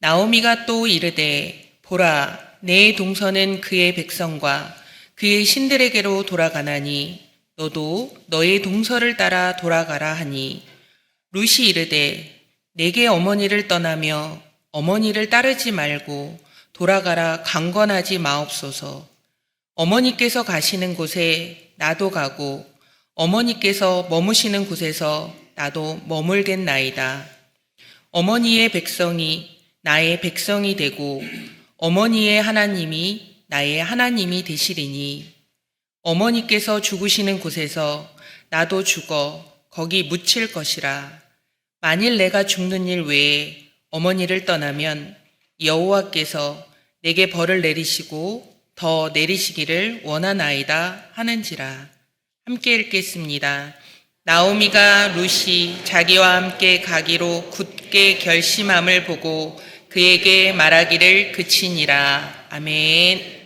나오미가 또 이르되 보라 내 동서는 그의 백성과 그의 신들에게로 돌아가나니 너도 너의 동서를 따라 돌아가라 하니 룻이 이르되 내게 어머니를 떠나며 어머니를 따르지 말고 돌아가라 강권하지 마옵소서. 어머니께서 가시는 곳에 나도 가고 어머니께서 머무시는 곳에서 나도 머물겠나이다. 어머니의 백성이 나의 백성이 되고 어머니의 하나님이 나의 하나님이 되시리니 어머니께서 죽으시는 곳에서 나도 죽어 거기 묻힐 것이라. 만일 내가 죽는 일 외에 어머니를 떠나면 여호와께서 내게 벌을 내리시고 더 내리시기를 원하나이다 하는지라. 함께 읽겠습니다. 나오미가 룻이 자기와 함께 가기로 굳게 결심함을 보고 그에게 말하기를 그치니라. 아멘.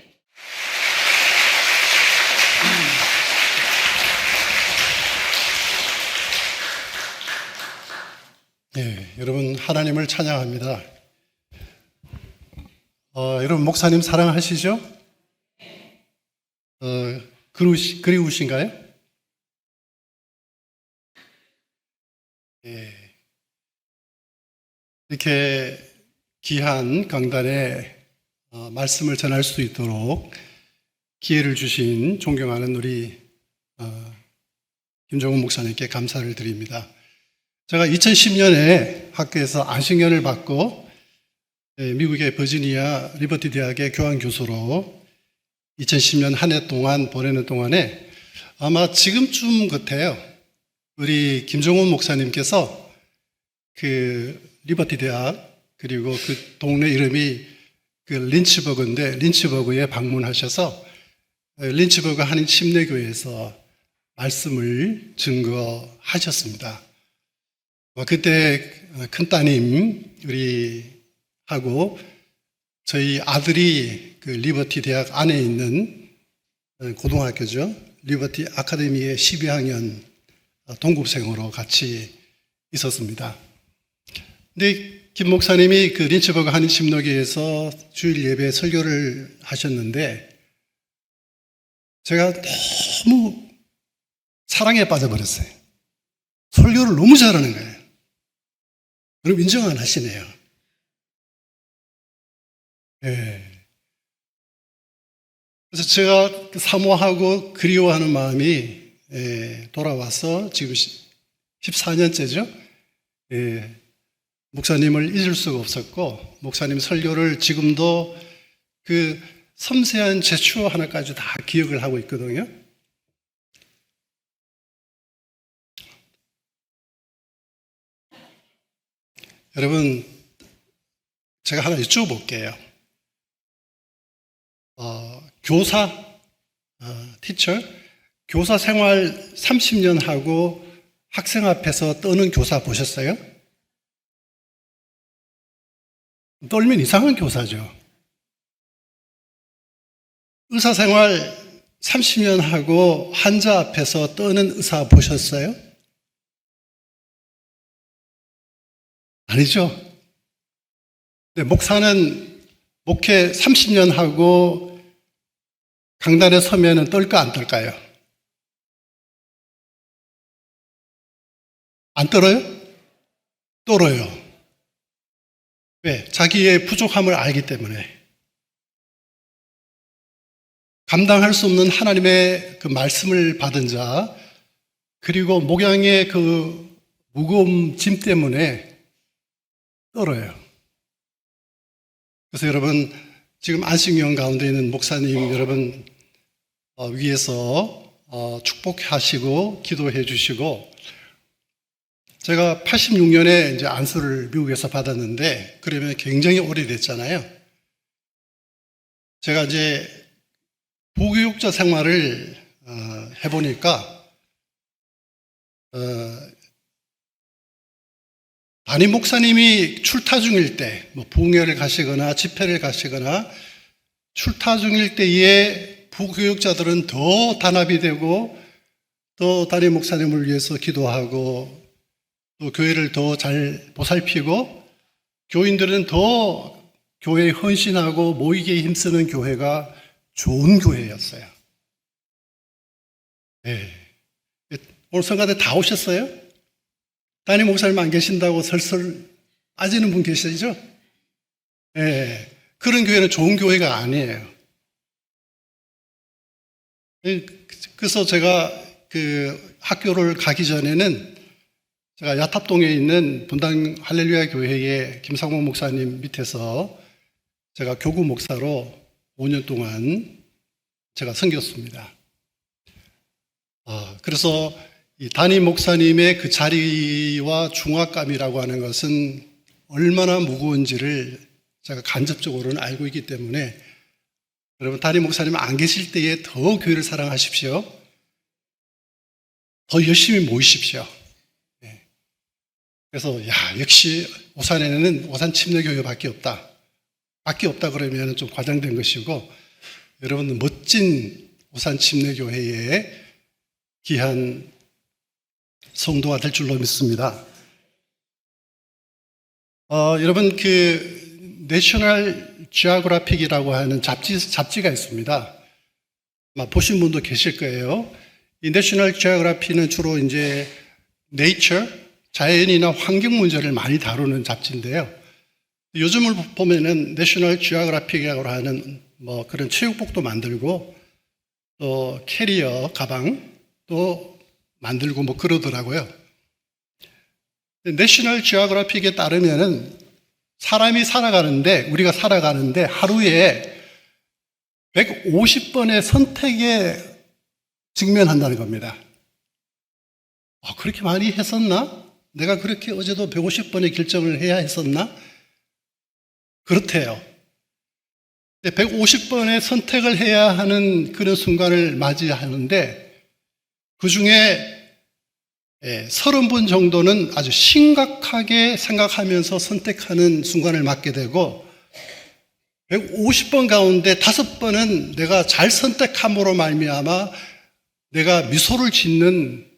네, 여러분 하나님을 찬양합니다. 여러분 목사님 사랑하시죠? 그리우신가요? 네. 이렇게 귀한 강단에 말씀을 전할 수 있도록 기회를 주신 존경하는 우리 김종훈 목사님께 감사를 드립니다. 제가 2010년에 학교에서 안식년을 받고 미국의 버지니아 리버티 대학의 교환 교수로 2010년 한 해 동안 보내는 동안에 아마 지금쯤 같아요. 우리 김종훈 목사님께서 그 리버티 대학 그리고 그 동네 이름이 그 린츠버그인데 린츠버그에 방문하셔서 린츠버그 한인 침례교회에서 말씀을 증거하셨습니다. 그때 큰 따님 우리 하고 저희 아들이 그 리버티 대학 안에 있는 고등학교죠. 리버티 아카데미의 12학년 동급생으로 같이 있었습니다. 근데 김 목사님이 그 린츠버그 한인 침례교회에서 주일 예배 설교를 하셨는데 제가 너무 사랑에 빠져버렸어요. 설교를 너무 잘하는 거예요. 여러분 인정 안 하시네요. 네. 그래서 제가 사모하고 그리워하는 마음이 돌아와서 지금 14년째죠. 목사님을 잊을 수가 없었고 목사님 설교를 지금도 그 섬세한 제추어 하나까지 다 기억을 하고 있거든요. 여러분 제가 하나 여쭤볼게요. 교사, 티처, 교사 생활 30년 하고 학생 앞에서 떠는 교사 보셨어요? 떨면 이상한 교사죠. 의사 생활 30년 하고 환자 앞에서 떠는 의사 보셨어요? 아니죠. 근데 목사는 목회 30년 하고 강단에 서면은 떨까 안 떨까요? 안 떨어요? 떨어요. 왜? 자기의 부족함을 알기 때문에. 감당할 수 없는 하나님의 그 말씀을 받은 자, 그리고 목양의 그 무거운 짐 때문에 떨어요. 그래서 여러분, 지금 안식년 가운데 있는 목사님 여러분 위해서 축복하시고 기도해 주시고, 제가 86년에 이제 안수를 미국에서 받았는데, 그러면 굉장히 오래됐잖아요. 제가 이제 부교육자 생활을 해보니까, 담임 목사님이 출타 중일 때, 뭐 부흥회를 가시거나 집회를 가시거나 출타 중일 때에 부교육자들은 더 단합이 되고, 또 담임 목사님을 위해서 기도하고, 또 교회를 더 잘 보살피고, 교인들은 더 교회에 헌신하고 모이기에 힘쓰는 교회가 좋은 교회였어요. 네. 오늘 성가대 다 오셨어요? 담임 목사님 안 계신다고 설설 빠지는 분 계시죠? 네. 그런 교회는 좋은 교회가 아니에요. 그래서 제가 그 학교를 가기 전에는 제가 야탑동에 있는 분당 할렐루야 교회의 김상봉 목사님 밑에서 제가 교구 목사로 5년 동안 제가 섬겼습니다. 그래서 이 담임 목사님의 그 자리와 중압감이라고 하는 것은 얼마나 무거운지를 제가 간접적으로는 알고 있기 때문에 여러분 담임 목사님 안 계실 때에 더 교회를 사랑하십시오. 더 열심히 모이십시오. 그래서 역시 오산에는 오산 침례교회밖에 없다. 밖에 없다 그러면 좀 과장된 것이고 여러분 멋진 오산 침례교회의 귀한 성도가 될 줄로 믿습니다. 여러분 그 내셔널 지오그래픽이라고 하는 잡지가 있습니다. 아마 보신 분도 계실 거예요. 이 내셔널 지오그래픽은 주로 이제 네이처, 자연이나 환경 문제를 많이 다루는 잡지인데요. 요즘을 보면은 내셔널 지오그래픽이라고 하는 뭐 그런 체육복도 만들고 또 캐리어 가방도 만들고 뭐 그러더라고요. 내셔널 지오그래픽에 따르면은 우리가 살아가는데 하루에 150번의 선택에 직면한다는 겁니다. 그렇게 많이 했었나? 내가 그렇게 어제도 150번의 결정을 해야 했었나? 그렇대요. 150번의 선택을 해야 하는 그런 순간을 맞이하는데 그 중에 30번 정도는 아주 심각하게 생각하면서 선택하는 순간을 맞게 되고 150번 가운데 5번은 내가 잘 선택함으로 말미암아 내가 미소를 짓는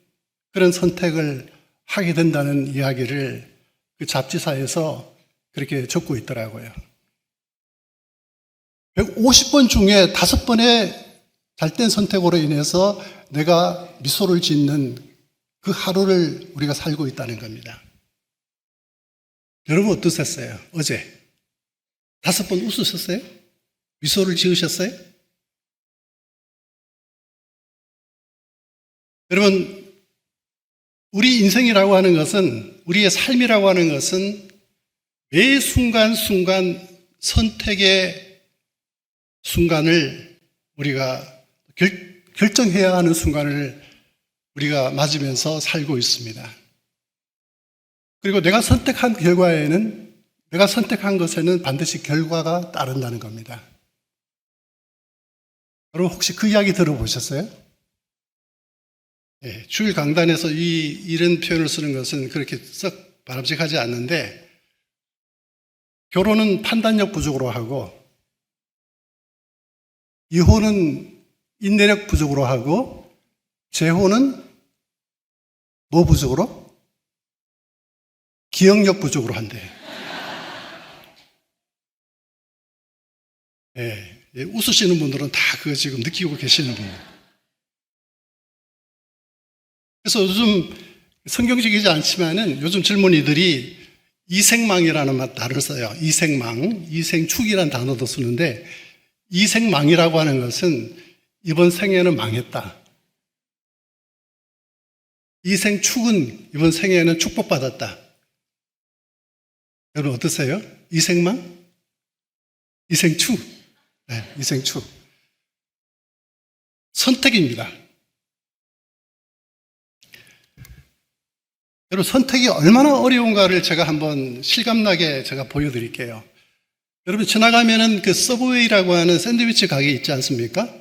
그런 선택을 하게 된다는 이야기를 그 잡지사에서 그렇게 적고 있더라고요. 150번 중에 5번의 잘된 선택으로 인해서 내가 미소를 짓는 그 하루를 우리가 살고 있다는 겁니다. 여러분 어떠셨어요? 어제 5번 웃으셨어요? 미소를 지으셨어요? 여러분 우리 인생이라고 하는 것은 우리의 삶이라고 하는 것은 매 순간순간 선택의 순간을 우리가 결정해야 하는 순간을 우리가 맞으면서 살고 있습니다. 그리고 내가 선택한 것에는 반드시 결과가 따른다는 겁니다. 여러분 혹시 그 이야기 들어보셨어요? 주일 강단에서 이런 표현을 쓰는 것은 그렇게 썩 바람직하지 않는데 결혼은 판단력 부족으로 하고 이혼은 인내력 부족으로 하고 재혼은 뭐 부족으로? 기억력 부족으로 한대. 웃으시는 분들은 다 그거 지금 느끼고 계시는 분들. 그래서 요즘 성경적이지 않지만은 요즘 젊은이들이 이생망이라는 단어를 써요. 이생망, 이생축이라는 단어도 쓰는데 이생망이라고 하는 것은 이번 생에는 망했다. 이생축은 이번 생에는 축복받았다. 여러분 어떠세요? 이생망? 이생축? 네, 이생축. 선택입니다. 여러분 선택이 얼마나 어려운가를 제가 한번 실감나게 제가 보여드릴게요. 여러분 지나가면은 그 서브웨이라고 하는 샌드위치 가게 있지 않습니까?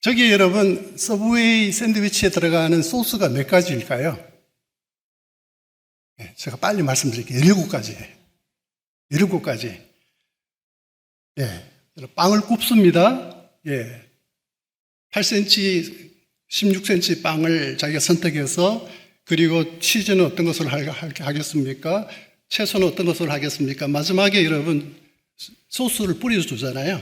저기 여러분 서브웨이 샌드위치에 들어가는 소스가 몇 가지일까요? 제가 빨리 말씀드릴게요. 17가지. 17가지. 빵을 굽습니다. 8cm, 16cm 빵을 자기가 선택해서 그리고 치즈는 어떤 것을 하겠습니까? 채소는 어떤 것을 하겠습니까? 마지막에 여러분 소스를 뿌려주잖아요.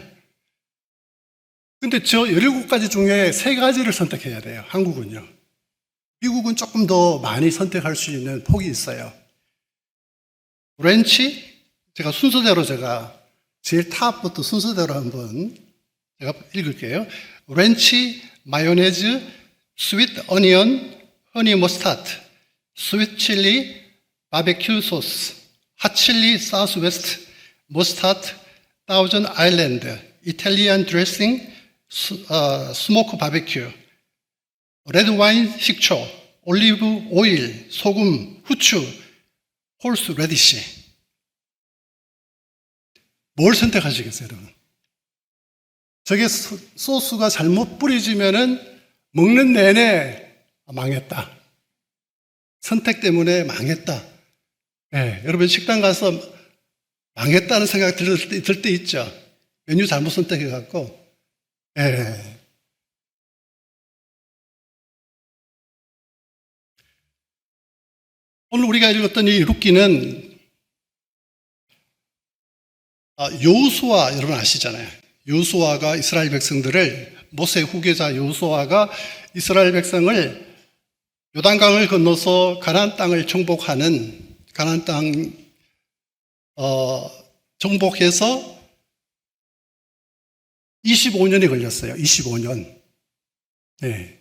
근데 저 17가지 중에 3가지를 선택해야 돼요. 한국은요. 미국은 조금 더 많이 선택할 수 있는 폭이 있어요. 렌치, 제가 순서대로 제일 탑부터 순서대로 한번 제가 읽을게요. 렌치, 마요네즈, 스윗 어니언, 허니 머스타드, 스윗 칠리, 바베큐 소스, 핫칠리 사우스 웨스트, 머스타드, 다우전 아일랜드, 이탈리안 드레싱, 스모크 바베큐, 레드 와인 식초, 올리브 오일, 소금, 후추, 홀스 레디시. 뭘 선택하시겠어요, 여러분? 저게 소스가 잘못 뿌려지면은 먹는 내내 망했다. 선택 때문에 망했다. 네, 여러분 식당 가서 망했다는 생각 들 때 있죠. 메뉴 잘못 선택해갖고. 네. 오늘 우리가 읽었던 이 룻기는 여호수아 여러분 아시잖아요. 여호수아가 이스라엘 백성들을 모세 후계자 여호수아가 이스라엘 백성을 요단강을 건너서 가나안 땅을 정복하는 가나안 땅 정복해서 25년이 걸렸어요. 25년. 네.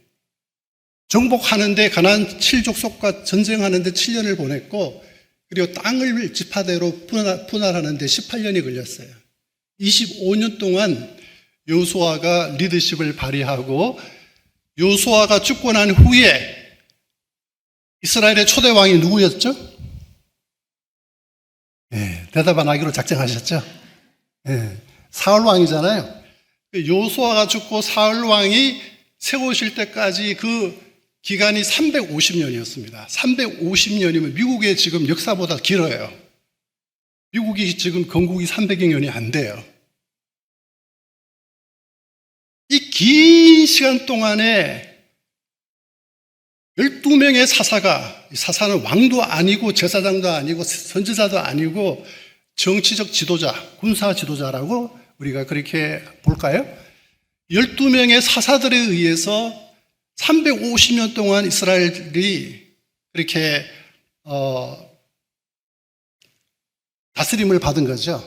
정복하는데 가나안 7족속과 전쟁하는데 7년을 보냈고 그리고 땅을 지파대로 분할하는데 18년이 걸렸어요. 25년 동안 여호수아가 리더십을 발휘하고 여호수아가 죽고 난 후에 이스라엘의 초대 왕이 누구였죠? 네, 대답 안 하기로 작정하셨죠? 네, 사울 왕이잖아요. 여호수아가 죽고 사울 왕이 세우실 때까지 그 기간이 350년이었습니다. 350년이면 미국의 지금 역사보다 길어요. 미국이 지금 건국이 300여 년이 안 돼요. 이 긴 시간 동안에 12명의 사사는 왕도 아니고 제사장도 아니고 선지자도 아니고 정치적 지도자, 군사 지도자라고 우리가 그렇게 볼까요? 12명의 사사들에 의해서 350년 동안 이스라엘이 그렇게 다스림을 받은 거죠.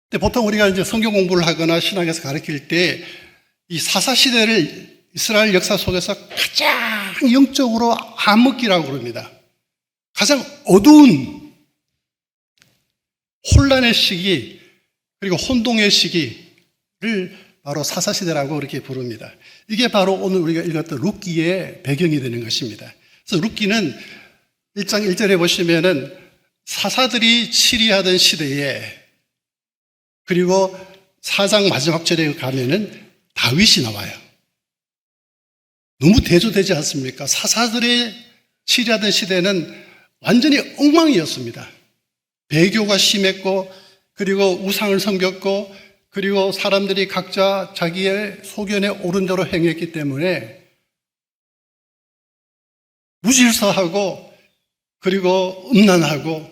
근데 보통 우리가 이제 성경 공부를 하거나 신학에서 가르칠 때 이 사사 시대를 이스라엘 역사 속에서 가장 영적으로 암흑기라고 그럽니다. 가장 어두운 혼란의 시기 그리고 혼동의 시기를 바로 사사 시대라고 그렇게 부릅니다. 이게 바로 오늘 우리가 읽었던 룻기의 배경이 되는 것입니다. 그래서 룻기는 1장 1절에 보시면은 사사들이 치리하던 시대에 그리고 4장 마지막 절에 가면은 다윗이 나와요. 너무 대조되지 않습니까? 사사들의 치리하던 시대는 완전히 엉망이었습니다. 배교가 심했고 그리고 우상을 섬겼고 그리고 사람들이 각자 자기의 소견에 옳은 대로 행했기 때문에 무질서하고 그리고 음란하고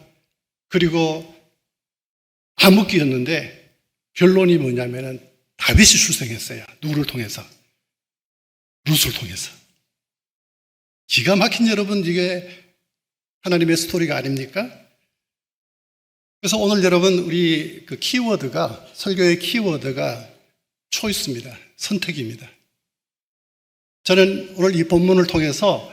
그리고 암흑기였는데 결론이 뭐냐면은 다윗이 출생했어요. 누구를 통해서? 룻을 통해서. 기가 막힌 여러분 이게 하나님의 스토리가 아닙니까? 그래서 오늘 여러분 우리 그 키워드가 설교의 키워드가 초이스입니다. 선택입니다. 저는 오늘 이 본문을 통해서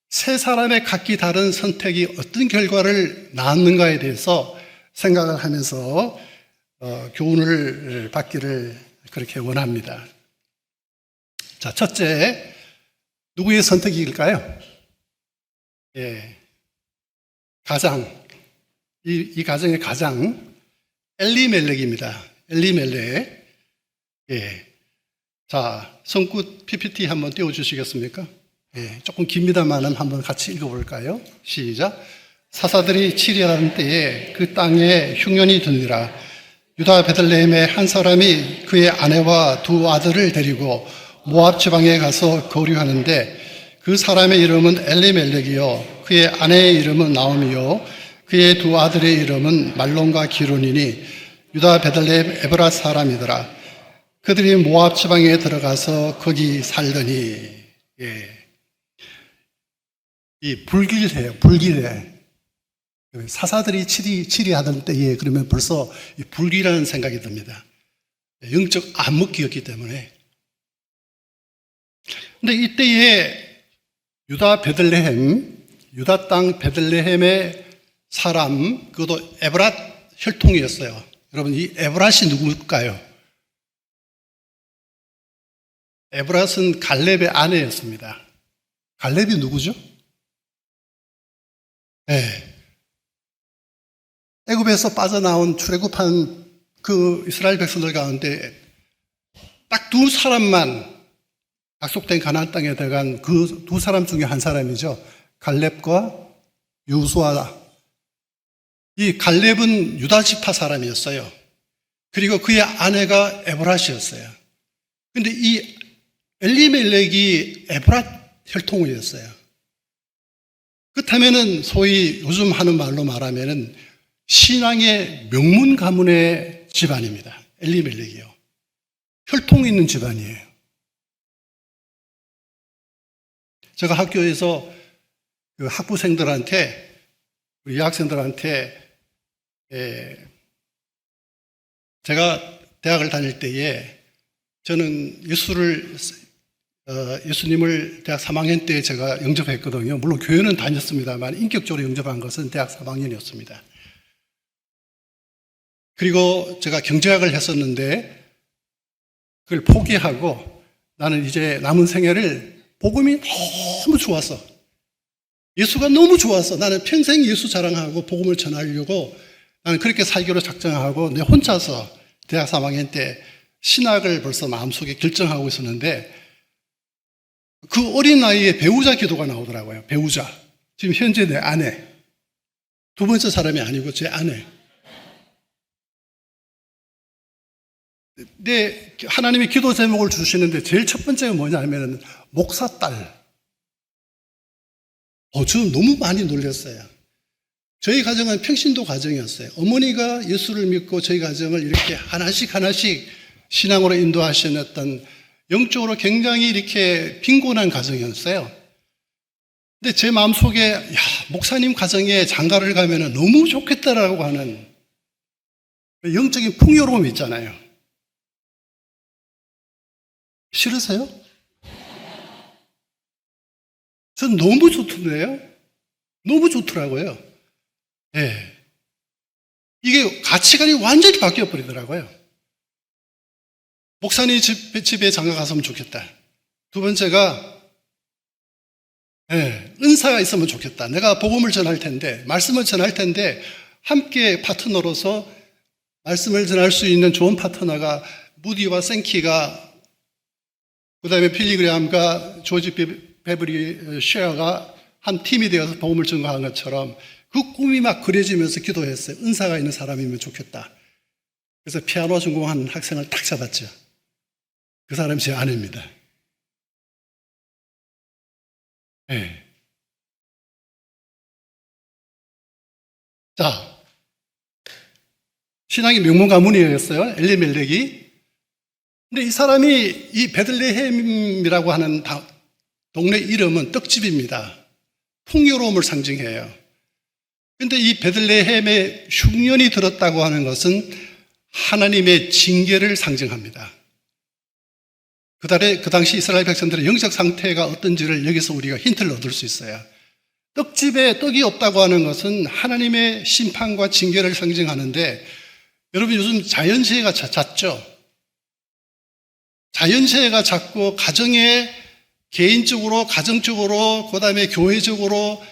세 사람의 각기 다른 선택이 어떤 결과를 낳았는가에 대해서 생각을 하면서 교훈을 받기를 그렇게 원합니다. 자, 첫째, 누구의 선택일까요? 예, 가장, 이 가정의 가장 엘리멜렉입니다. 엘리멜렉. 예. 자, 손끝 PPT 한번 띄워주시겠습니까? 예, 조금 깁니다만은 한번 같이 읽어볼까요? 시작. 사사들이 치리하는 때에 그 땅에 흉년이 드니라. 유다 베들레헴의 한 사람이 그의 아내와 두 아들을 데리고 모압 지방에 가서 거류하는데 그 사람의 이름은 엘리멜렉이요 그의 아내의 이름은 나오미요 그의 두 아들의 이름은 말론과 기론이니 유다 베들레헴 에브라 사람이더라. 그들이 모압 지방에 들어가서 거기 살더니. 예. 이 불길해요. 불길해. 사사들이 치리하던 때에 그러면 벌써 이 불길한 생각이 듭니다. 영적 암흑기였기 때문에. 근데 이때에 유다 베들레헴, 유다 땅 베들레헴의 사람, 그것도 에브랏 혈통이었어요. 여러분, 이 에브랏이 누굴까요? 에브랏은 갈렙의 아내였습니다. 갈렙이 누구죠? 네. 애굽에서 빠져나온 출애굽한 그 이스라엘 백성들 가운데 딱 두 사람만 약속된 가나안 땅에 들어간 그 두 사람 중에 한 사람이죠. 갈렙과 요수아. 이 갈렙은 유다 지파 사람이었어요. 그리고 그의 아내가 에브랏이었어요. 근데 이 엘리멜렉이 에브랏 혈통이었어요. 그렇다면은 소위 요즘 하는 말로 말하면은 신앙의 명문 가문의 집안입니다. 엘리멜렉이요. 혈통이 있는 집안이에요. 제가 학교에서 그 학부생들한테, 우리 여학생들한테, 제가 대학을 다닐 때에 저는 예수님을 대학 3학년 때 제가 영접했거든요. 물론 교회는 다녔습니다만 인격적으로 영접한 것은 대학 3학년이었습니다. 그리고 제가 경제학을 했었는데 그걸 포기하고 나는 이제 남은 생애를 복음이 너무 좋아서 예수가 너무 좋아서 나는 평생 예수 자랑하고 복음을 전하려고 나는 그렇게 살기로 작정하고 내 혼자서 대학 3학년 때 신학을 벌써 마음속에 결정하고 있었는데 그 어린 나이에 배우자 기도가 나오더라고요. 배우자. 지금 현재 내 아내. 두 번째 사람이 아니고 제 아내. 네, 하나님이 기도 제목을 주시는데 제일 첫 번째가 뭐냐면은 목사 딸. 저는 너무 많이 놀랐어요. 저희 가정은 평신도 가정이었어요. 어머니가 예수를 믿고 저희 가정을 이렇게 하나씩 신앙으로 인도하신 어떤 영적으로 굉장히 이렇게 빈곤한 가정이었어요. 근데 제 마음속에 목사님 가정에 장가를 가면 너무 좋겠다라고 하는 영적인 풍요로움이 있잖아요. 싫으세요? 전 너무 좋던데요? 너무 좋더라고요. 예. 이게 가치관이 완전히 바뀌어 버리더라고요. 목사님 집에 장가 갔으면 좋겠다. 두 번째가, 은사가 있으면 좋겠다. 내가 복음을 전할 텐데, 말씀을 전할 텐데, 함께 파트너로서 말씀을 전할 수 있는 좋은 파트너가 무디와 생키가, 그 다음에 필리그램과 조지 베브리 쉐어가 한 팀이 되어서 복음을 전가한 것처럼 그 꿈이 막 그려지면서 기도했어요. 은사가 있는 사람이면 좋겠다. 그래서 피아노 전공한 학생을 딱 잡았죠. 그 사람이 제 아내입니다. 네. 자, 신앙의 명문 가문이었어요. 엘리멜렉이. 근데 이 사람이 이 베들레헴이라고 하는 동네 이름은 떡집입니다. 풍요로움을 상징해요. 근데 이 베들레헴에 흉년이 들었다고 하는 것은 하나님의 징계를 상징합니다. 그 당시 이스라엘 백성들의 영적 상태가 어떤지를 여기서 우리가 힌트를 얻을 수 있어요. 떡집에 떡이 없다고 하는 것은 하나님의 심판과 징계를 상징하는데 여러분 요즘 자연재해가 잦죠? 자연재해가 잦고 가정에 개인적으로, 가정적으로, 그 다음에 교회적으로,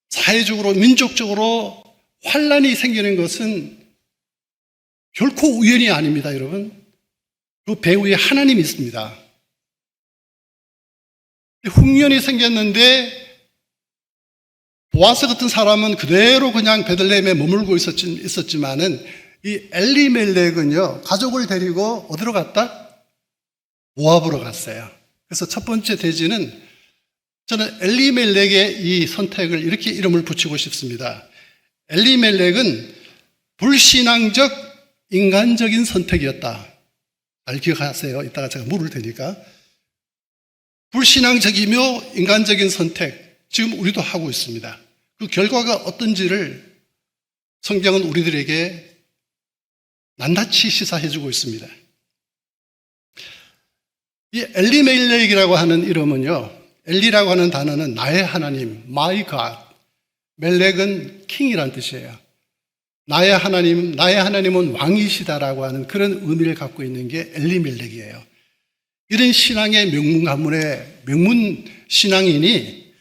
사회적으로, 민족적으로 환란이 생기는 것은 결코 우연이 아닙니다, 여러분. 그 배후에 하나님이 있습니다. 흉년이 생겼는데 보아스 같은 사람은 그대로 그냥 베들레헴에 머물고 있었지만은 이 엘리멜렉은요, 가족을 데리고 어디로 갔다? 모압으로 갔어요. 그래서 첫 번째 대지는 저는 엘리멜렉의 이 선택을 이렇게 이름을 붙이고 싶습니다. 엘리멜렉은 불신앙적 인간적인 선택이었다. 잘 기억하세요. 이따가 제가 물을 테니까. 불신앙적이며 인간적인 선택, 지금 우리도 하고 있습니다. 그 결과가 어떤지를 성경은 우리들에게 낱낱이 시사해주고 있습니다. 이 엘리멜렉이라고 하는 이름은요, 엘리라고 하는 단어는 나의 하나님, my God, 멜렉은 킹이란 뜻이에요. 나의 하나님은 왕이시다라고 하는 그런 의미를 갖고 있는 게 엘리멜렉이에요. 이런 신앙의 명문 가문의 명문 신앙인이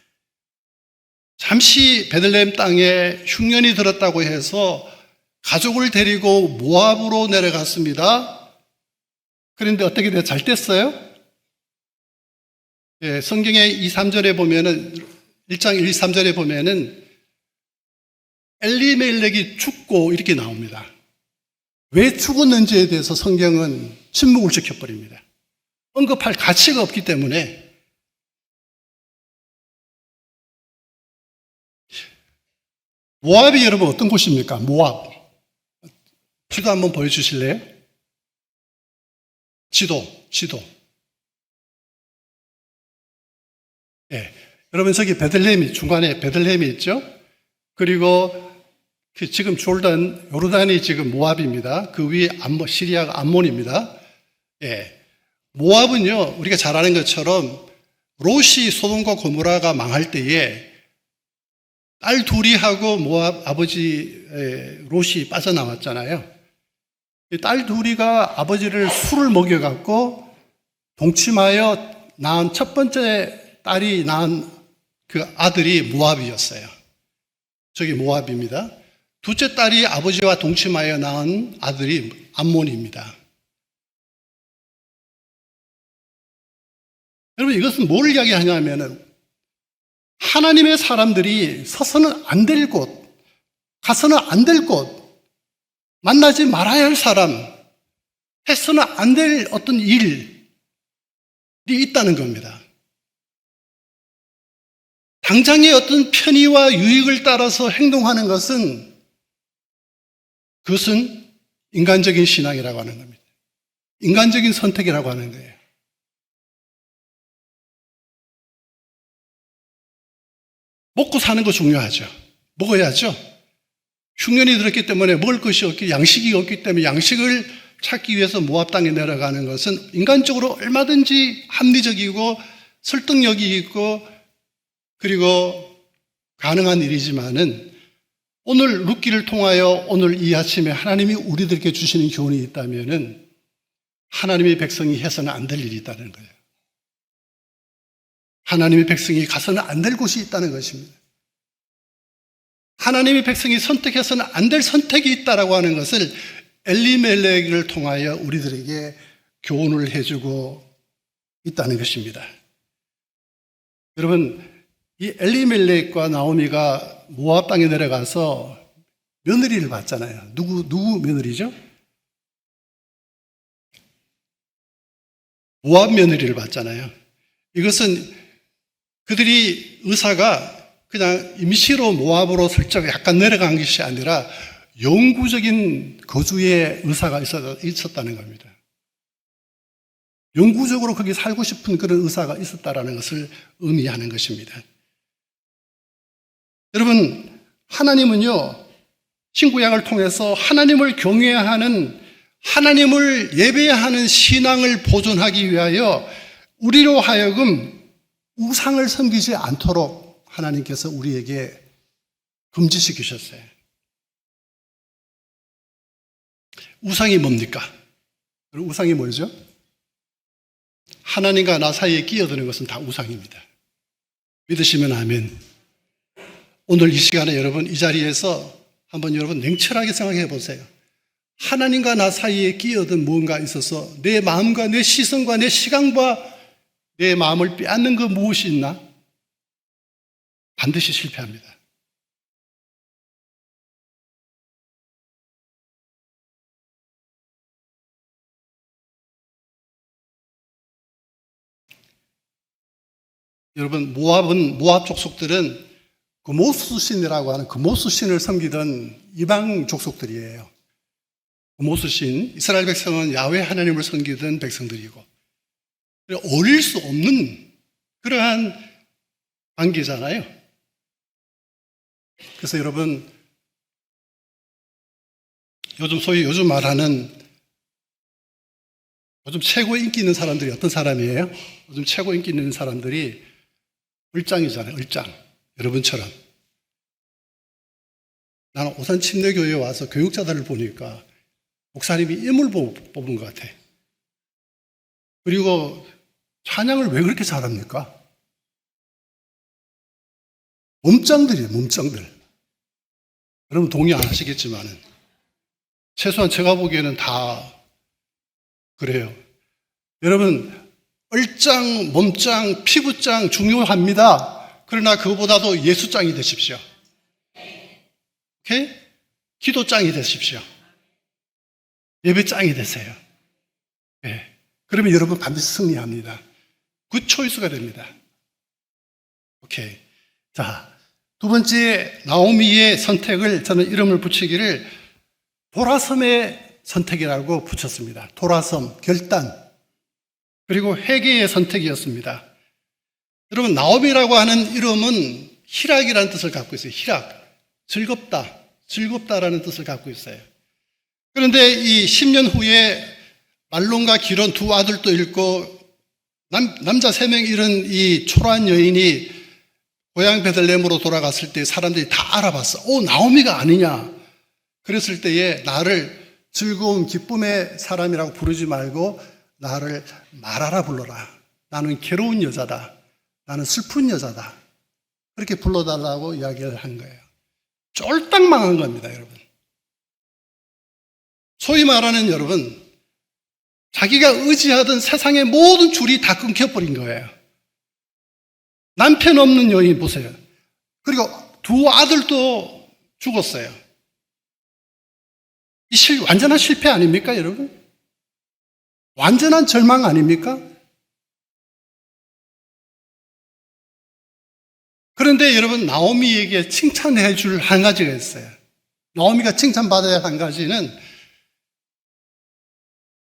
잠시 베들레헴 땅에 흉년이 들었다고 해서 가족을 데리고 모압으로 내려갔습니다. 그런데 어떻게 돼요? 잘 됐어요? 예, 성경의 2, 3절에 보면은 1장 1, 3절에 보면은 엘리멜렉이 죽고 이렇게 나옵니다. 왜 죽었는지에 대해서 성경은 침묵을 지켜버립니다. 언급할 가치가 없기 때문에. 모압이 여러분 어떤 곳입니까? 모압. 지도 한번 보여주실래요? 지도. 예. 여러분 저기 베들레헴이 중간에 베들레헴이 있죠? 그리고 지금 요르단이 지금 모압입니다. 그 위에 시리아가 암몬입니다. 예. 모압은요, 우리가 잘 아는 것처럼 롯이 소돔과 고모라가 망할 때에 딸 둘이 하고 모압 아버지 롯이 빠져나왔잖아요. 딸 둘이가 아버지를 술을 먹여갖고 동침하여 낳은 첫 번째 딸이 낳은 그 아들이 모압이었어요. 저기 모압입니다. 둘째 딸이 아버지와 동침하여 낳은 아들이 암몬입니다. 여러분 이것은 뭘 이야기하냐면은 하나님의 사람들이 서서는 안 될 곳, 가서는 안 될 곳, 만나지 말아야 할 사람, 해서는 안 될 어떤 일이 있다는 겁니다. 당장의 어떤 편의와 유익을 따라서 행동하는 것은 그것은 인간적인 신앙이라고 하는 겁니다. 인간적인 선택이라고 하는 거예요. 먹고 사는 거 중요하죠. 먹어야죠. 흉년이 들었기 때문에 먹을 것이 양식이 없기 때문에 양식을 찾기 위해서 모압 땅에 내려가는 것은 인간적으로 얼마든지 합리적이고 설득력이 있고 그리고 가능한 일이지만은 오늘 룻기를 통하여 오늘 이 아침에 하나님이 우리들에게 주시는 교훈이 있다면은 하나님의 백성이 해서는 안 될 일이 있다는 거예요. 하나님의 백성이 가서는 안 될 곳이 있다는 것입니다. 하나님의 백성이 선택해서는 안 될 선택이 있다라고 하는 것을 엘리멜렉을 통하여 우리들에게 교훈을 해주고 있다는 것입니다. 여러분, 이 엘리멜렉과 나오미가 모압 땅에 내려가서 며느리를 봤잖아요. 누구 며느리죠? 모압 며느리를 봤잖아요. 이것은 그들이 의사가 그냥 임시로 모압으로 슬쩍 약간 내려간 것이 아니라 영구적인 거주의 의사가 있었다는 겁니다. 영구적으로 거기 살고 싶은 그런 의사가 있었다는 것을 의미하는 것입니다. 여러분, 하나님은요, 신구약을 통해서 하나님을 경외하는, 하나님을 예배하는 신앙을 보존하기 위하여 우리로 하여금 우상을 섬기지 않도록 하나님께서 우리에게 금지시키셨어요. 우상이 뭡니까? 우상이 뭐죠? 하나님과 나 사이에 끼어드는 것은 다 우상입니다. 믿으시면 아멘. 오늘 이 시간에 여러분 이 자리에서 한번 여러분 냉철하게 생각해 보세요. 하나님과 나 사이에 끼어든 무언가 있어서 내 마음과 내 시선과 내 시간과 내 마음을 빼앗는 그 무엇이 있나? 반드시 실패합니다. 여러분, 모압 족속들은 그모스 신이라고 하는 그모스 신을 섬기던 이방 족속들이에요. 그모스 신, 이스라엘 백성은 야훼 하나님을 섬기던 백성들이고, 어릴 수 없는 그러한 관계잖아요. 그래서 여러분, 요즘 말하는 요즘 최고 인기 있는 사람들이 어떤 사람이에요? 요즘 최고 인기 있는 사람들이 을장이잖아요. 을장. 여러분처럼. 나는 오산 침례교회에 와서 교육자들을 보니까 목사님이 인물 뽑은 것 같아. 그리고 찬양을 왜 그렇게 잘합니까? 몸짱들이에요. 몸짱들. 여러분 동의 안 하시겠지만은 최소한 제가 보기에는 다 그래요. 여러분, 얼짱, 몸짱, 피부짱 중요합니다. 그러나 그거보다도 예수짱이 되십시오. 오케이? 기도짱이 되십시오. 예배짱이 되세요. 네. 그러면 여러분 반드시 승리합니다. 굿 초이스가 됩니다. 오케이. 자, 두 번째 나오미의 선택을 저는 이름을 붙이기를 돌아섬의 선택이라고 붙였습니다. 돌아섬, 결단, 그리고 회개의 선택이었습니다. 여러분, 나오미라고 하는 이름은 희락이라는 뜻을 갖고 있어요. 희락, 즐겁다, 즐겁다라는 뜻을 갖고 있어요. 그런데 이 10년 후에 말론과 기론 두 아들도 잃고 남자 3명 잃은 이 초라한 여인이 고향 베들레헴으로 돌아갔을 때 사람들이 다 알아봤어. 나오미가 아니냐. 그랬을 때에 나를 즐거운 기쁨의 사람이라고 부르지 말고 나를 마라라 불러라. 나는 괴로운 여자다. 나는 슬픈 여자다. 그렇게 불러달라고 이야기를 한 거예요. 쫄딱 망한 겁니다, 여러분. 소위 말하는 여러분, 자기가 의지하던 세상의 모든 줄이 다 끊겨버린 거예요. 남편 없는 여인 보세요. 그리고 두 아들도 죽었어요. 완전한 실패 아닙니까, 여러분? 완전한 절망 아닙니까? 그런데 여러분, 나오미에게 칭찬해 줄 한 가지가 있어요. 나오미가 칭찬받아야 할 한 가지는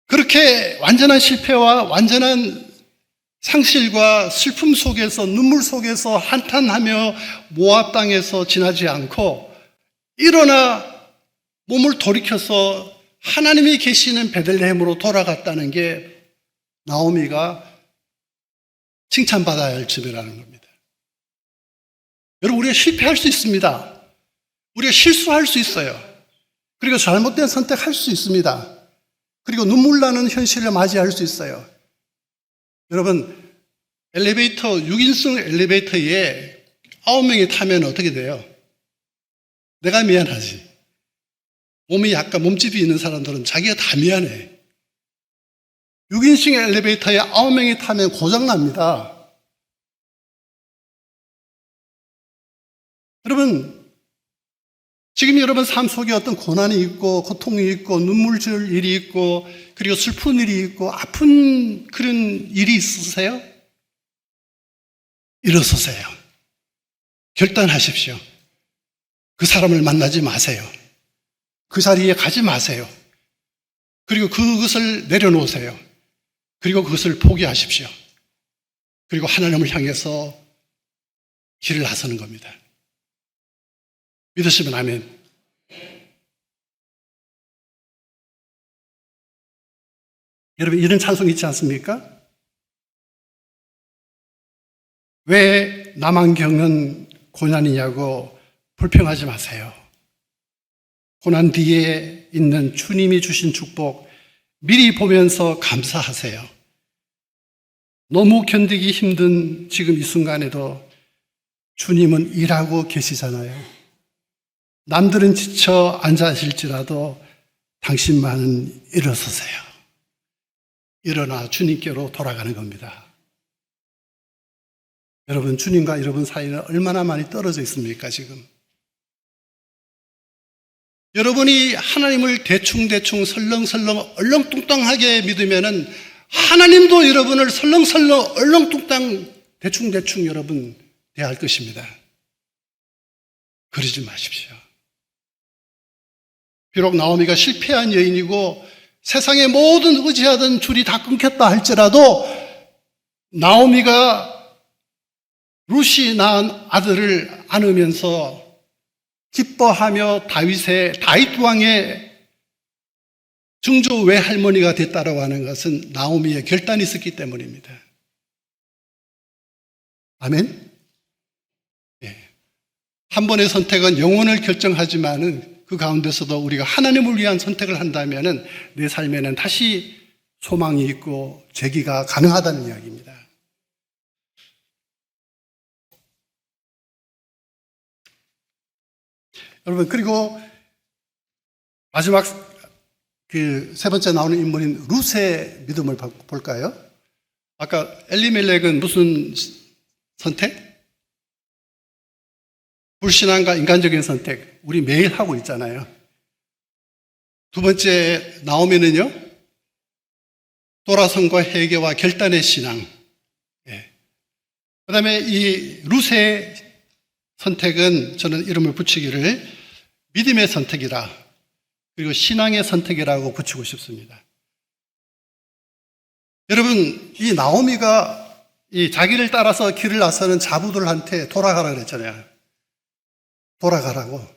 그렇게 완전한 실패와 완전한 상실과 슬픔 속에서 눈물 속에서 한탄하며 모압 땅에서 지나지 않고 일어나 몸을 돌이켜서 하나님이 계시는 베들레헴으로 돌아갔다는 게 나오미가 칭찬받아야 할 점이라는 겁니다. 여러분, 우리가 실패할 수 있습니다. 우리가 실수할 수 있어요. 그리고 잘못된 선택할 수 있습니다. 그리고 눈물 나는 현실을 맞이할 수 있어요. 여러분, 6인승 엘리베이터에 9명이 타면 어떻게 돼요? 내가 미안하지. 몸이 약간 몸집이 있는 사람들은 자기가 다 미안해. 6인승 엘리베이터에 9명이 타면 고장납니다. 여러분, 지금 여러분 삶 속에 어떤 고난이 있고 고통이 있고 눈물 질 일이 있고 그리고 슬픈 일이 있고 아픈 그런 일이 있으세요? 일어서세요. 결단하십시오. 그 사람을 만나지 마세요. 그 자리에 가지 마세요. 그리고 그것을 내려놓으세요. 그리고 그것을 포기하십시오. 그리고 하나님을 향해서 길을 나서는 겁니다. 믿으시면 아멘. 여러분, 이런 찬송 있지 않습니까? 왜 나만 겪는 고난이냐고 불평하지 마세요. 고난 뒤에 있는 주님이 주신 축복 미리 보면서 감사하세요. 너무 견디기 힘든 지금 이 순간에도 주님은 일하고 계시잖아요. 남들은 지쳐 앉아 있을지라도 당신만은 일어서세요. 일어나 주님께로 돌아가는 겁니다. 여러분, 주님과 여러분 사이는 얼마나 많이 떨어져 있습니까, 지금? 여러분이 하나님을 대충대충 설렁설렁 얼렁뚱땅하게 믿으면은 하나님도 여러분을 설렁설렁 얼렁뚱땅 대충대충 여러분 대할 것입니다. 그러지 마십시오. 비록 나오미가 실패한 여인이고 세상의 모든 의지하던 줄이 다 끊겼다 할지라도 나오미가 룻이 낳은 아들을 안으면서 기뻐하며 다윗 왕의 증조 외할머니가 됐다라고 하는 것은 나오미의 결단이 있었기 때문입니다. 아멘? 예. 한 번의 선택은 영혼을 결정하지만은 그 가운데서도 우리가 하나님을 위한 선택을 한다면은 내 삶에는 다시 소망이 있고 재기가 가능하다는 이야기입니다. 여러분, 그리고 마지막 그 세 번째 나오는 인물인 룻의 믿음을 볼까요? 아까 엘리멜렉은 무슨 선택? 불신앙과 인간적인 선택. 우리 매일 하고 있잖아요. 두 번째 나오미는요, 돌아선과 회개와 결단의 신앙. 예. 그 다음에 이 룻의 선택은 저는 이름을 붙이기를 믿음의 선택이라, 그리고 신앙의 선택이라고 붙이고 싶습니다. 여러분, 이 나오미가 이 자기를 따라서 길을 나서는 자부들한테 돌아가라 그랬잖아요. 돌아가라고.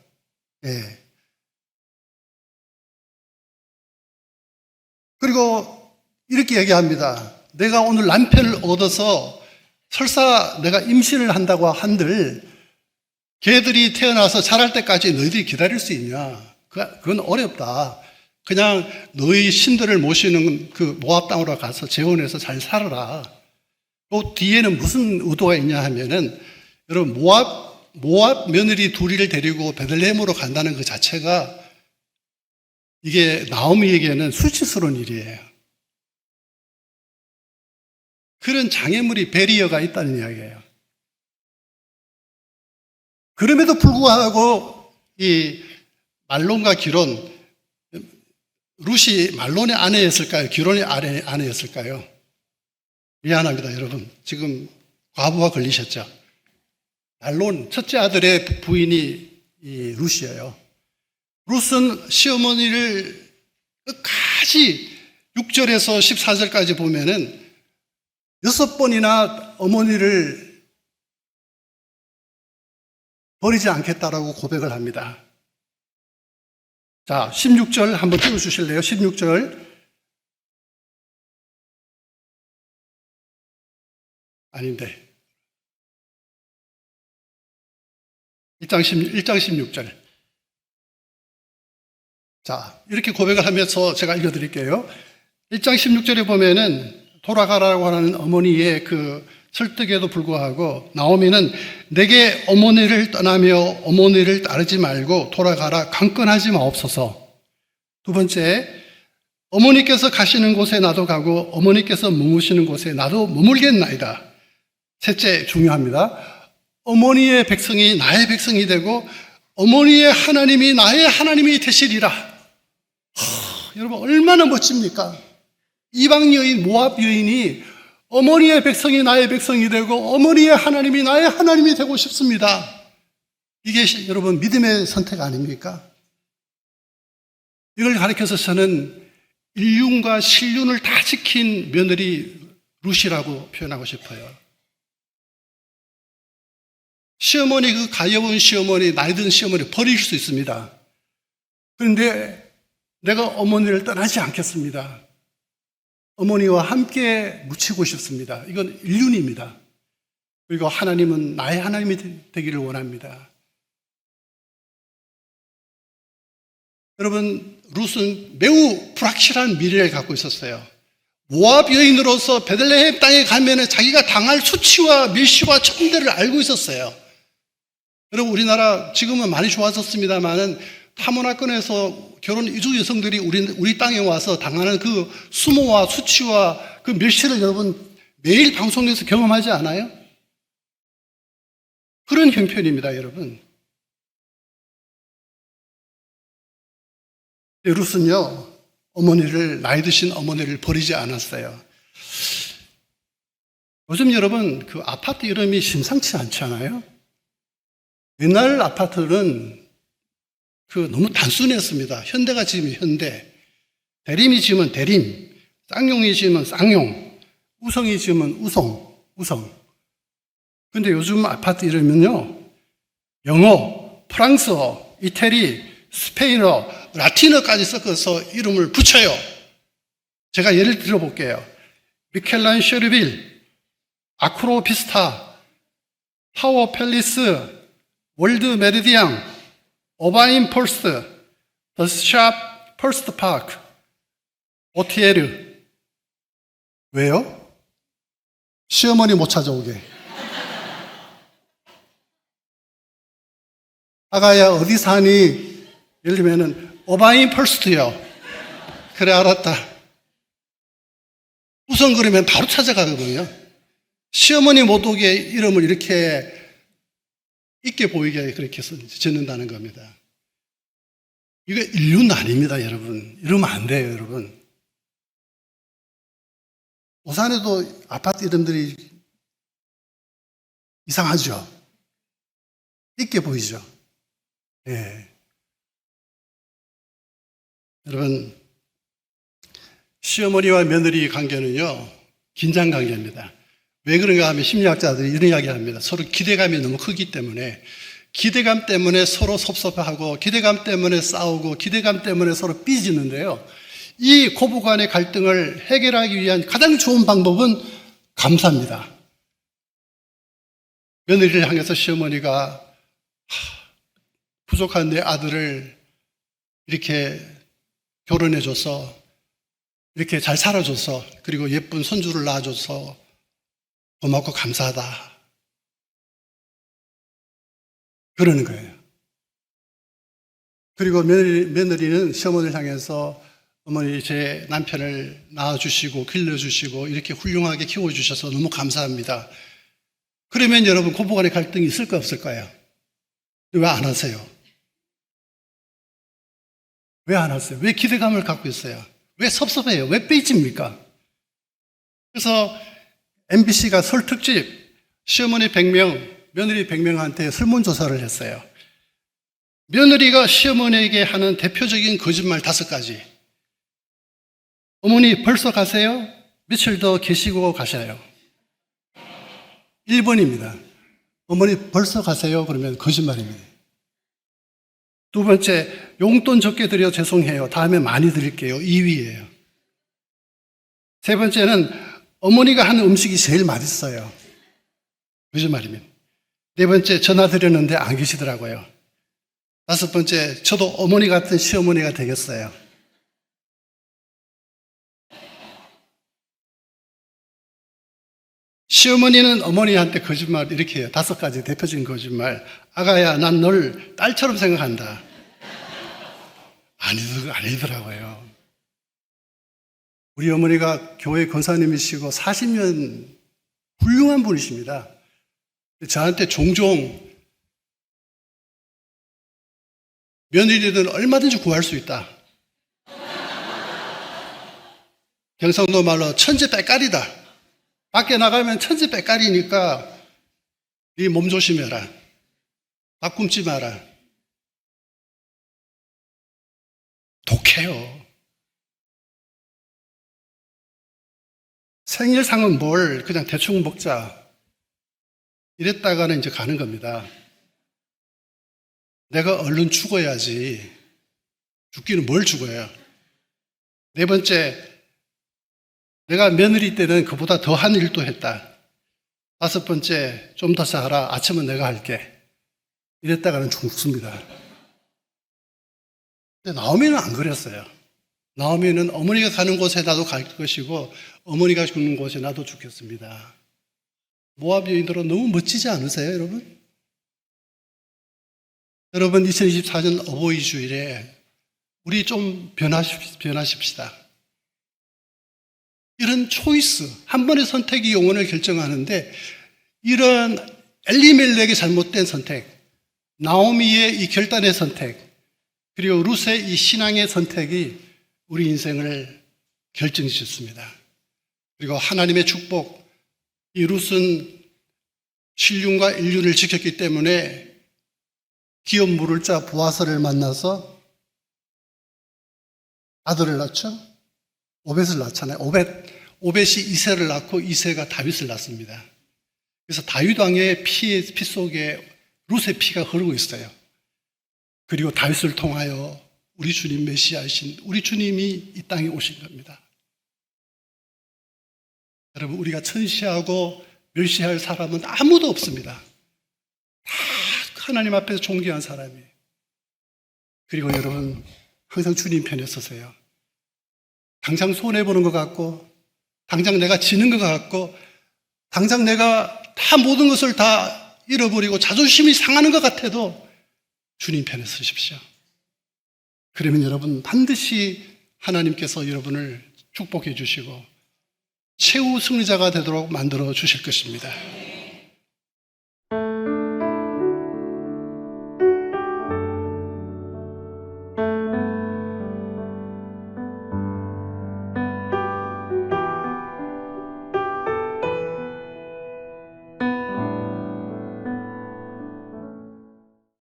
예. 그리고 이렇게 얘기합니다. 내가 오늘 남편을 얻어서 설사 내가 임신을 한다고 한들 걔들이 태어나서 자랄 때까지 너희들이 기다릴 수 있냐? 그건 어렵다. 그냥 너희 신들을 모시는 그 모압 땅으로 가서 재혼해서 잘 살아라. 또 뒤에는 무슨 의도가 있냐 하면은, 여러분, 모압 며느리 둘이를 데리고 베들레헴으로 간다는 그 자체가 이게 나오미에게는 수치스러운 일이에요. 그런 장애물이 베리어가 있다는 이야기예요. 그럼에도 불구하고 이 말론과 기론, 룻이 말론의 아내였을까요? 기론의 아내였을까요? 미안합니다, 여러분. 지금 과부하 걸리셨죠? 말론, 첫째 아들의 부인이 이 룻이에요. 룻은 시어머니를 끝까지 6절에서 14절까지 보면은 6번이나 어머니를 버리지 않겠다라고 고백을 합니다. 자, 16절 한번 띄워주실래요? 16절. 아닌데. 1장 16절. 자, 이렇게 고백을 하면서 제가 읽어드릴게요. 1장 16절에 보면은 돌아가라고 하는 어머니의 그 설득에도 불구하고 나오미는 내게 어머니를 떠나며 어머니를 따르지 말고 돌아가라 강권하지 마옵소서. 두 번째, 어머니께서 가시는 곳에 나도 가고 어머니께서 머무시는 곳에 나도 머물겠나이다. 셋째, 중요합니다. 어머니의 백성이 나의 백성이 되고 어머니의 하나님이 나의 하나님이 되시리라. 여러분, 얼마나 멋집니까? 이방 여인, 모압 여인이 어머니의 백성이 나의 백성이 되고 어머니의 하나님이 나의 하나님이 되고 싶습니다. 이게 여러분 믿음의 선택 아닙니까? 이걸 가리켜서 저는 일륜과 신륜을 다 지킨 며느리 룻이라고 표현하고 싶어요. 시어머니, 그 가여운 시어머니, 나이 든 시어머니 버릴 수 있습니다. 그런데 내가 어머니를 떠나지 않겠습니다. 어머니와 함께 묻히고 싶습니다. 이건 일륜입니다. 그리고 하나님은 나의 하나님이 되기를 원합니다. 여러분, 룻은 매우 불확실한 미래를 갖고 있었어요. 모압 여인으로서 베들레헴 땅에 가면 자기가 당할 수치와 밀시와 천대를 알고 있었어요. 여러분, 우리나라 지금은 많이 좋아졌습니다만은 타문화권에서 결혼 이주 여성들이 우리 땅에 와서 당하는 그 수모와 수치와 그 밀시를 여러분 매일 방송에서 경험하지 않아요? 그런 형편입니다, 여러분. 룻은요, 나이 드신 어머니를 버리지 않았어요. 요즘 여러분 그 아파트 이름이 심상치 않지 않아요? 옛날 아파트는 너무 단순했습니다. 현대가 지으면 현대, 대림이 지으면 대림, 쌍용이 지으면 쌍용, 우성이 지으면 우성. 근데 요즘 아파트 이름은요, 영어, 프랑스어, 이태리, 스페인어, 라틴어까지 섞어서 이름을 붙여요. 제가 예를 들어볼게요. 미켈란셰르빌, 아크로비스타, 타워 팰리스, 월드 메리디앙, 오바인 폴스트, 더샵 펄스트 파크, 오티에르. 왜요? 시어머니 못 찾아오게. 아가야 어디 사니? 예를 들면은 오바인 펄스트요. 그래 알았다. 우선 그러면 바로 찾아가거든요. 시어머니 못 오게 이름을 이렇게 있게 보이게 그렇게 짓는다는 겁니다. 이거 인류는 아닙니다, 여러분. 이러면 안 돼요, 여러분. 오산에도 아파트 이름들이 이상하죠? 있게 보이죠? 예. 여러분, 시어머니와 며느리 관계는요, 긴장 관계입니다. 왜 그런가 하면 심리학자들이 이런 이야기 합니다. 서로 기대감이 너무 크기 때문에, 기대감 때문에 서로 섭섭하고, 기대감 때문에 싸우고, 기대감 때문에 서로 삐지는데요. 이 고부간의 갈등을 해결하기 위한 가장 좋은 방법은 감사입니다. 며느리를 향해서 시어머니가 부족한 내 아들을 이렇게 결혼해줘서, 이렇게 잘 살아줘서, 그리고 예쁜 손주를 낳아줘서 고맙고 감사하다. 그러는 거예요. 그리고 며느리는 시어머니를 향해서 어머니 제 남편을 낳아주시고 길러주시고 이렇게 훌륭하게 키워주셔서 너무 감사합니다. 그러면 여러분 고부간의 갈등이 있을까 없을까요? 왜 안 하세요? 왜 안 하세요? 왜 기대감을 갖고 있어요? 왜 섭섭해요? 왜 삐집니까? 그래서 MBC가 설 특집 시어머니 100명, 며느리 100명한테 설문조사를 했어요. 며느리가 시어머니에게 하는 대표적인 거짓말 5가지. 어머니 벌써 가세요? 며칠 더 계시고 가셔요. 1번입니다. 어머니 벌써 가세요? 그러면 거짓말입니다. 두 번째, 용돈 적게 드려 죄송해요. 다음에 많이 드릴게요. 2위예요. 세 번째는 어머니가 하는 음식이 제일 맛있어요. 거짓말입니다. 네 번째, 전화 드렸는데 안 계시더라고요. 5번째, 저도 어머니 같은 시어머니가 되겠어요. 시어머니는 어머니한테 거짓말 이렇게 해요. 5가지 대표적인 거짓말. 아가야, 난 널 딸처럼 생각한다. 아니더라고요. 우리 어머니가 교회 권사님이시고 40년 훌륭한 분이십니다. 저한테 종종 며느리든 얼마든지 구할 수 있다. 경상도 말로 천지빼깔이다. 밖에 나가면 천지빼깔이니까 네 몸 조심해라. 밥 굶지 마라. 독해요. 생일상은 뭘 그냥 대충 먹자. 이랬다가는 이제 가는 겁니다. 내가 얼른 죽어야지. 죽기는 뭘 죽어요? 네 번째, 내가 며느리 때는 그보다 더한 일도 했다. 5번째, 좀 더 잘하라. 아침은 내가 할게. 이랬다가는 죽습니다. 근데 나오미는 안 그랬어요. 나오미는 어머니가 가는 곳에 나도 갈 것이고 어머니가 죽는 곳에 나도 죽겠습니다. 모압 여인들은 너무 멋지지 않으세요, 여러분? 여러분, 2024년 어버이 주일에 우리 좀 변하십시다. 이런 초이스, 한 번의 선택이 영혼을 결정하는데 이런 엘리멜렉의 잘못된 선택, 나오미의 이 결단의 선택, 그리고 룻의 이 신앙의 선택이 우리 인생을 결정짓습니다. 그리고 하나님의 축복, 이 룻은 신륜과 인륜을 지켰기 때문에 기업 물을 자 보아스를 만나서 아들을 낳죠. 오벳을 낳잖아요. 오벳이 이새를 낳고 이새가 다윗을 낳습니다. 그래서 다윗 왕의 피 속에 룻의 피가 흐르고 있어요. 그리고 다윗을 통하여 우리 주님 메시아이신 우리 주님이 이 땅에 오신 겁니다. 여러분, 우리가 천시하고 멸시할 사람은 아무도 없습니다. 다 하나님 앞에서 존귀한 사람이에요. 그리고 여러분, 항상 주님 편에 서세요. 당장 손해보는 것 같고, 당장 내가 지는 것 같고, 당장 내가 다 모든 것을 다 잃어버리고 자존심이 상하는 것 같아도 주님 편에 서십시오. 그러면 여러분 반드시 하나님께서 여러분을 축복해 주시고 최후 승리자가 되도록 만들어 주실 것입니다.